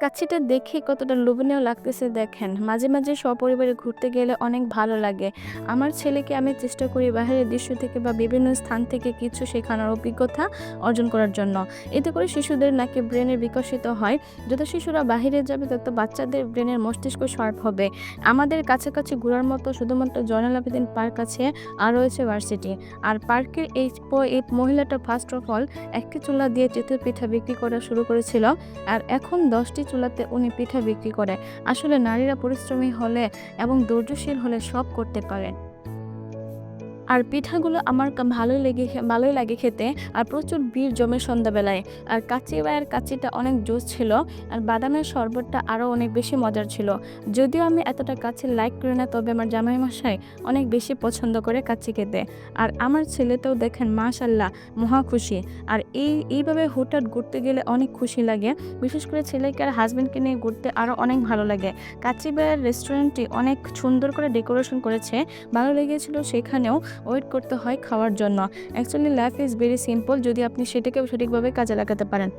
কাচ্ছিটা দেখে কতটা লোভনীয় লাগতেছে দেখেন। মাঝে, মাঝে সপরিবারে ঘুরতে গেলে অনেক ভালো লাগে। আমার ছেলেকে আমি চেষ্টা করি বাহিরের দৃশ্য থেকে বা বিভিন্ন স্থান থেকে কিছু শেখানোর অভিজ্ঞতা অর্জন করার জন্য। এতে করে শিশুদের নাকি ব্রেনের বিকশিত হয়। যত শিশুরা বাহিরে যাবে তত বাচ্চাদের ব্রেনের মস্তিষ্ক শার্প হবে। আমাদের কাছাকাছি ঘোরার মতো শুধুমাত্র জয়নাল আবেদীন পার্ক আছে আর রয়েছে ভার্সিটি। আর পার্কের এই মহিলাটা ফার্স্ট অফ অল একটি চুলা দিয়ে চিতই পিঠা বিক্রি করা শুরু করেছিল। আর এখন ১০টি চুলাতে উনি পিঠা বিক্রি করে। আসলে নারীরা পরিশ্রমী হলে এবং ধৈর্যশীল হলে সব করতে পারে। আর পিঠাগুলো আমার ভালোই লাগে খেতে। আর প্রচুর ভিড় জমে সন্ধ্যাবেলায়। আর কাচ্চিটা অনেক জোস ছিল। আর বাদামের শরবতটা আরও অনেক বেশি মজার ছিল। যদিও আমি এতটা কাচ্চি লাইক করি না, তবে আমার জামাইমশাই অনেক বেশি পছন্দ করে কাচ্চি খেতে। আর আমার ছেলেটাও দেখেন মাশাআল্লাহ মহা খুশি। আর এইভাবে হুটহাট ঘুরতে গেলে অনেক খুশি লাগে। বিশেষ করে ছেলেকে আর হাসব্যান্ডকে নিয়ে ঘুরতে আরও অনেক ভালো লাগে। কাচ্চি ভাইয়ার রেস্টুরেন্টটি অনেক সুন্দর করে ডেকোরেশন করেছে। ভালো লেগেছিল সেখানেও ওয়েট করতে হয় খাওয়ার জন্য। Actually life is very simple যদি আপনি সেটাকেও সঠিকভাবে কাজে লাগাতে পারেন।